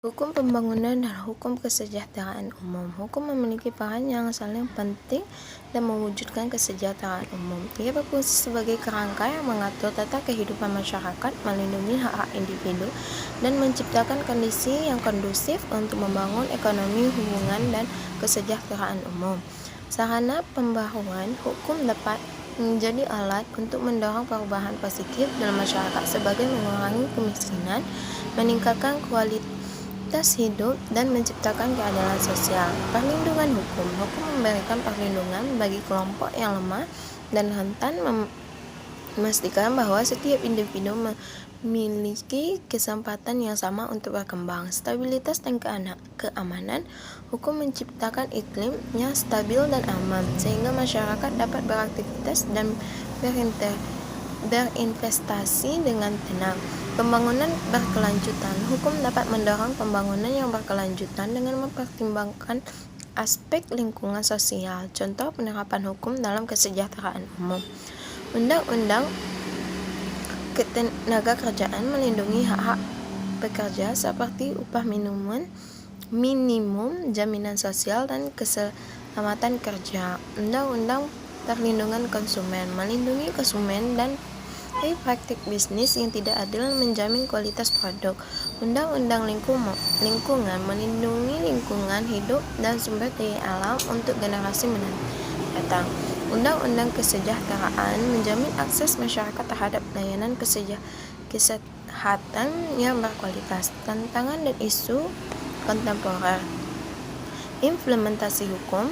Hukum pembangunan dan hukum kesejahteraan umum. Hukum memiliki peran yang saling penting dan mewujudkan kesejahteraan umum. Ia berfungsi sebagai kerangka yang mengatur tata kehidupan masyarakat, melindungi hak-hak individu, dan menciptakan kondisi yang kondusif untuk membangun ekonomi, hubungan, dan kesejahteraan umum. Sarana pembaruan hukum dapat menjadi alat untuk mendorong perubahan positif dalam masyarakat sebagai mengurangi kemiskinan, meningkatkan kualitas hidup, dan menciptakan keadilan sosial. Perlindungan hukum. Hukum memberikan perlindungan bagi kelompok yang lemah dan rentan, memastikan bahwa setiap individu memiliki kesempatan yang sama untuk berkembang. Stabilitas dan keamanan. Hukum menciptakan iklim yang stabil dan aman, sehingga masyarakat dapat beraktivitas dan berinvestasi dengan tenang. Pembangunan berkelanjutan. Hukum dapat mendorong pembangunan yang berkelanjutan dengan mempertimbangkan aspek lingkungan sosial. Contoh penerapan hukum dalam kesejahteraan umum. Undang-undang Ketenagakerjaan melindungi hak-hak pekerja seperti upah minimum, jaminan sosial, dan keselamatan kerja. Undang-undang Perlindungan Konsumen melindungi konsumen dan dari praktik bisnis yang tidak adil, menjamin kualitas produk. Undang-undang Lingkungan melindungi lingkungan hidup dan sumber daya alam untuk generasi mendatang. Undang-undang Kesejahteraan menjamin akses masyarakat terhadap layanan kesehatan yang berkualitas. Tantangan dan isu kontemporer. Implementasi hukum.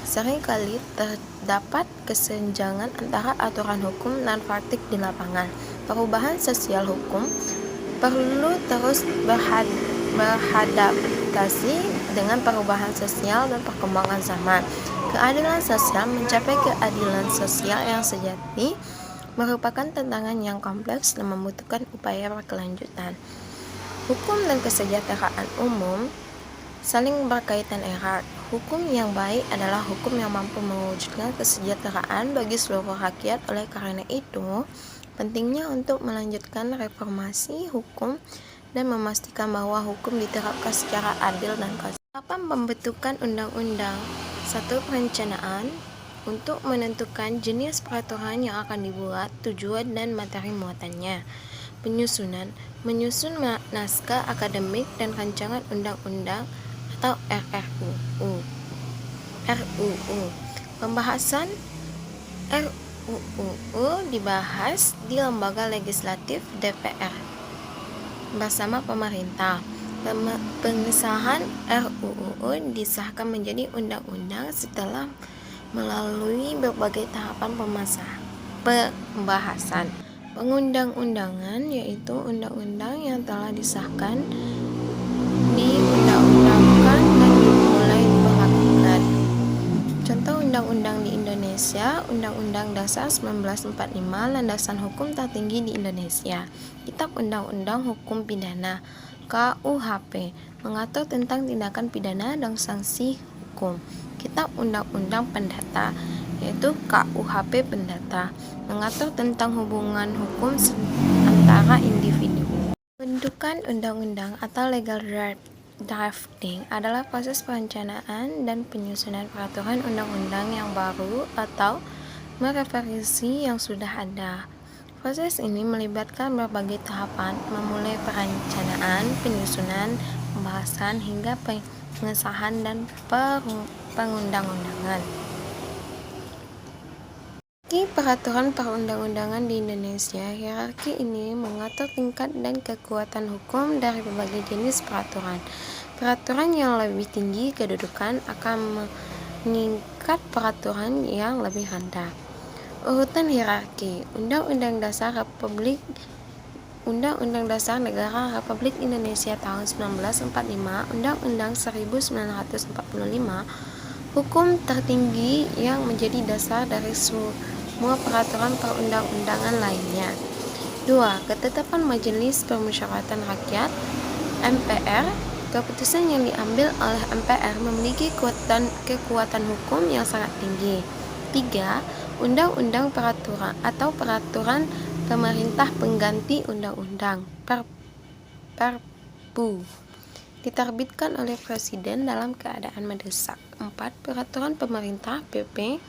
Seringkali terdapat kesenjangan antara aturan hukum dan praktik di lapangan. Perubahan sosial hukum perlu terus beradaptasi dengan perubahan sosial dan perkembangan zaman. Keadilan sosial. Mencapai keadilan sosial yang sejati merupakan tantangan yang kompleks dan membutuhkan upaya berkelanjutan. Hukum dan kesejahteraan umum saling berkaitan erat. Hukum yang baik adalah hukum yang mampu mewujudkan kesejahteraan bagi seluruh rakyat. Oleh karena itu, pentingnya untuk melanjutkan reformasi hukum dan memastikan bahwa hukum diterapkan secara adil dan konsisten. Tahapan pembentukan undang-undang. 1. Perencanaan untuk menentukan jenis peraturan yang akan dibuat, tujuan dan materi muatannya. Penyusunan. Menyusun naskah akademik dan rancangan undang-undang atau RUU. Pembahasan RUU dibahas di lembaga legislatif DPR bersama pemerintah. Pengesahan RUU disahkan menjadi undang-undang setelah melalui berbagai tahapan pembahasan. Pengundang-undangan yaitu undang-undang yang telah disahkan, diundang-undangkan, dan dimulai diberlakukan. Contoh undang-undang di Indonesia. Undang-Undang Dasar 1945, landasan hukum tertinggi di Indonesia. Kitab Undang-Undang Hukum Pidana KUHP mengatur tentang tindakan pidana dan sanksi hukum. Kitab Undang-Undang Perdata yaitu KUHP Perdata mengatur tentang hubungan hukum antara individu. Pembentukan undang-undang atau legal drafting adalah proses perencanaan dan penyusunan peraturan undang-undang yang baru atau merevisi yang sudah ada. Proses ini melibatkan berbagai tahapan, memulai perencanaan, penyusunan, pembahasan, hingga pengesahan dan pengundang-undangan. Peraturan perundang-undangan di Indonesia. Hierarki ini mengatur tingkat dan kekuatan hukum dari berbagai jenis peraturan. Peraturan yang lebih tinggi kedudukan akan meningkat peraturan yang lebih rendah. Urutan hierarki. Undang-Undang Dasar Negara Republik Indonesia tahun 1945, Undang-Undang 1945, hukum tertinggi yang menjadi dasar dari semua peraturan perundang-undangan lainnya. 2. Ketetapan Majelis Permusyawaratan Rakyat MPR. Keputusan yang diambil oleh MPR memiliki kekuatan hukum yang sangat tinggi. 3. Undang-undang peraturan atau peraturan pemerintah pengganti undang-undang Perpu. diterbitkan oleh Presiden dalam keadaan mendesak. 4. Peraturan pemerintah (PP)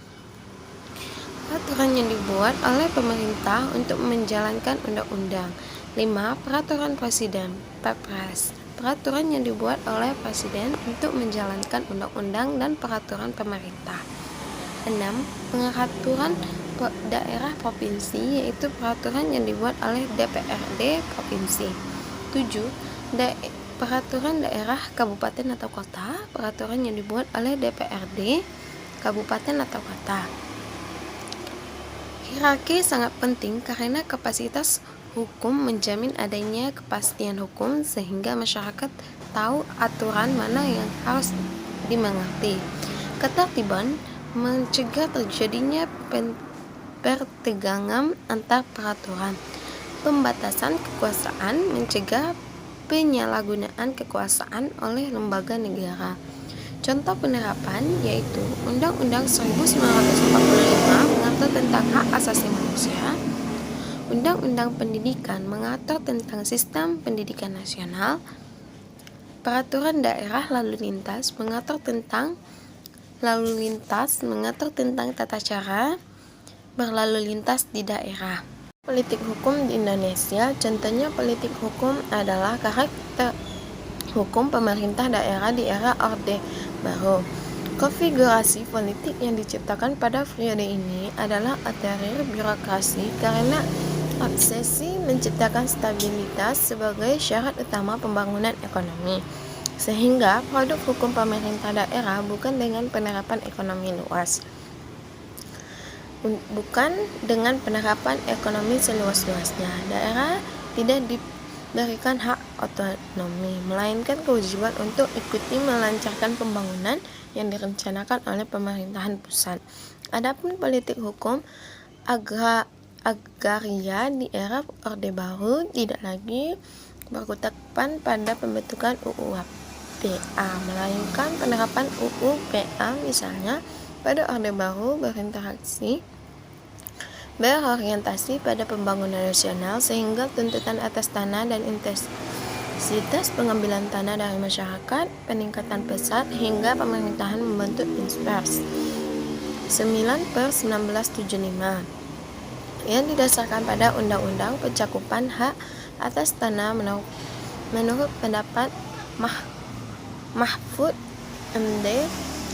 peraturan yang dibuat oleh pemerintah untuk menjalankan undang-undang. 5. Peraturan Presiden (Perpres) peraturan yang dibuat oleh Presiden untuk menjalankan undang-undang dan peraturan pemerintah. 6. Pengaturan daerah provinsi, yaitu peraturan yang dibuat oleh DPRD provinsi. 7. Peraturan daerah kabupaten atau kota, peraturan yang dibuat oleh DPRD kabupaten atau kota. Hierarki sangat penting karena kapasitas hukum menjamin adanya kepastian hukum sehingga masyarakat tahu aturan mana yang harus dimengerti. Ketertiban mencegah terjadinya pertegangan antar peraturan. Pembatasan kekuasaan mencegah penyalahgunaan kekuasaan oleh lembaga negara. Contoh penerapan yaitu Undang-Undang 1945 mengatur tentang hak asasi manusia, Undang-Undang Pendidikan mengatur tentang sistem pendidikan nasional, Peraturan Daerah Lalu Lintas mengatur tentang tata cara berlalu lintas di daerah. Politik hukum di Indonesia, contohnya politik hukum adalah karakter hukum pemerintah daerah di era Orde Baru. Konfigurasi politik yang diciptakan pada periode ini adalah otoriter birokrasi karena obsesi menciptakan stabilitas sebagai syarat utama pembangunan ekonomi. Sehingga produk hukum pemerintah daerah bukan dengan penerapan ekonomi luas. Bukan dengan penerapan ekonomi seluas-luasnya. Daerah tidak diberikan hak otonomi, melainkan kewajiban untuk ikuti melancarkan pembangunan yang direncanakan oleh pemerintahan pusat. Adapun politik hukum agraria di era Orde Baru tidak lagi berkutapan pada pembentukan UU PA, melainkan penerapan UU PA misalnya pada Orde Baru berorientasi pada pembangunan nasional sehingga tuntutan atas tanah dan intensitas pengambilan tanah dari masyarakat, peningkatan pesat hingga pemerintahan membentuk Inspers 9/1975 yang didasarkan pada Undang-Undang Pencakupan Hak atas Tanah menurut pendapat Mahfud MD.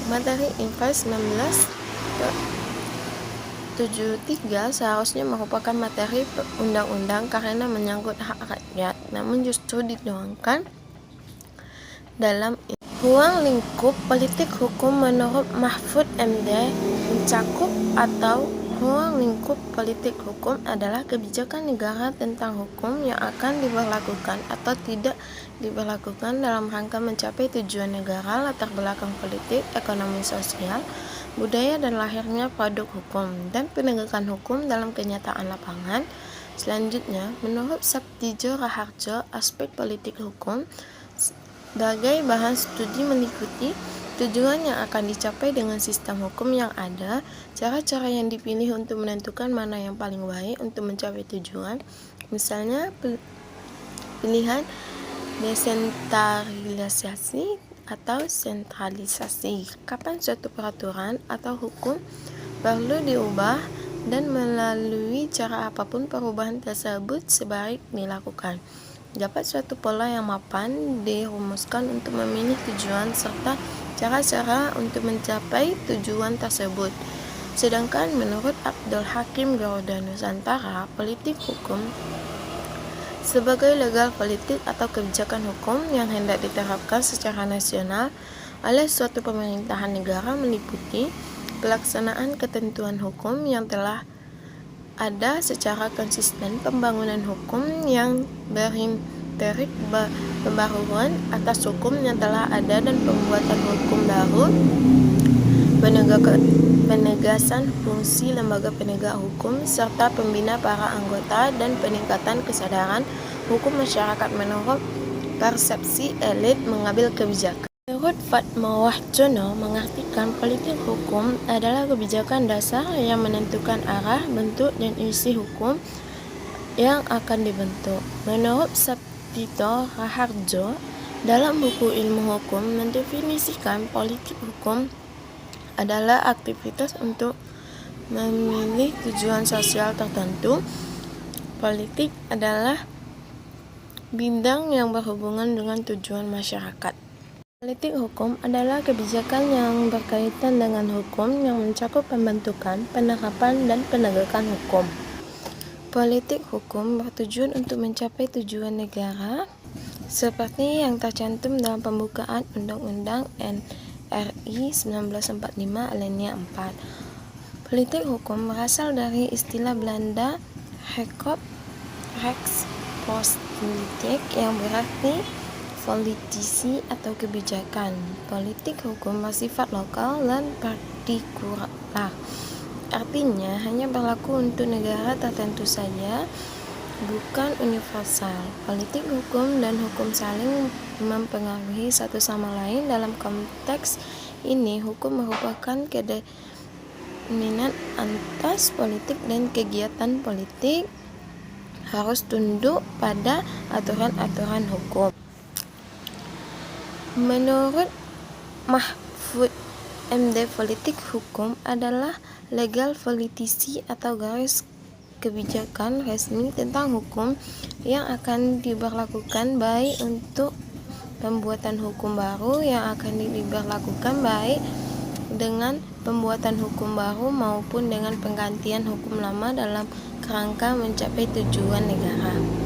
Materi Inpres 1973 seharusnya merupakan materi undang-undang karena menyangkut hak rakyat, namun justru dituangkan dalam ruang lingkup politik hukum. Menurut Mahfud MD, mencakup atau ruang lingkup politik hukum adalah kebijakan negara tentang hukum yang akan diberlakukan atau tidak diberlakukan dalam rangka mencapai tujuan negara, latar belakang politik, ekonomi, sosial, budaya, dan lahirnya produk hukum, dan penegakan hukum dalam kenyataan lapangan. Selanjutnya, menurut Sabtijo Raharjo, aspek politik hukum sebagai bahan studi meliputi tujuan yang akan dicapai dengan sistem hukum yang ada, cara-cara yang dipilih untuk menentukan mana yang paling baik untuk mencapai tujuan, misalnya pilihan desentralisasi atau sentralisasi, kapan suatu peraturan atau hukum perlu diubah, dan melalui cara apapun perubahan tersebut sebaik dilakukan. Dapat suatu pola yang mapan dirumuskan untuk memilih tujuan serta cara-cara untuk mencapai tujuan tersebut. Sedangkan menurut Abdul Hakim Garuda Nusantara, politik hukum sebagai legal politik atau kebijakan hukum yang hendak diterapkan secara nasional oleh suatu pemerintahan negara meliputi pelaksanaan ketentuan hukum yang telah ada secara konsisten, pembangunan hukum yang berinterik, pembaruan atas hukum yang telah ada dan pembuatan hukum baru, penegasan fungsi lembaga penegak hukum, serta pembina para anggota dan peningkatan kesadaran hukum masyarakat menurut persepsi elit mengambil kebijakan. Menurut Fatmawah Jono, mengartikan politik hukum adalah kebijakan dasar yang menentukan arah, bentuk, dan isi hukum yang akan dibentuk. Menurut Sabtijo Raharjo, Dalam buku ilmu hukum mendefinisikan politik hukum adalah aktivitas untuk memilih tujuan sosial tertentu. Politik adalah bidang yang berhubungan dengan tujuan masyarakat. Politik hukum adalah kebijakan yang berkaitan dengan hukum yang mencakup pembentukan, penerapan, dan penegakan hukum. Politik hukum bertujuan untuk mencapai tujuan negara seperti yang tercantum dalam pembukaan Undang-Undang NRI 1945 alinea 4. Politik hukum berasal dari istilah Belanda Rechtspolitiek yang berarti politisi atau kebijakan. Politik hukum bersifat lokal dan partikular. Artinya hanya berlaku untuk negara tertentu saja, bukan universal. Politik hukum dan hukum saling mempengaruhi satu sama lain. Dalam konteks ini, hukum merupakan kedominan atas politik dan kegiatan politik harus tunduk pada aturan-aturan hukum. Menurut Mahfud MD, politik hukum adalah legal politisi atau garis kebijakan resmi tentang hukum yang akan diberlakukan baik untuk pembuatan hukum baru yang akan diberlakukan baik dengan pembuatan hukum baru maupun dengan penggantian hukum lama dalam kerangka mencapai tujuan negara.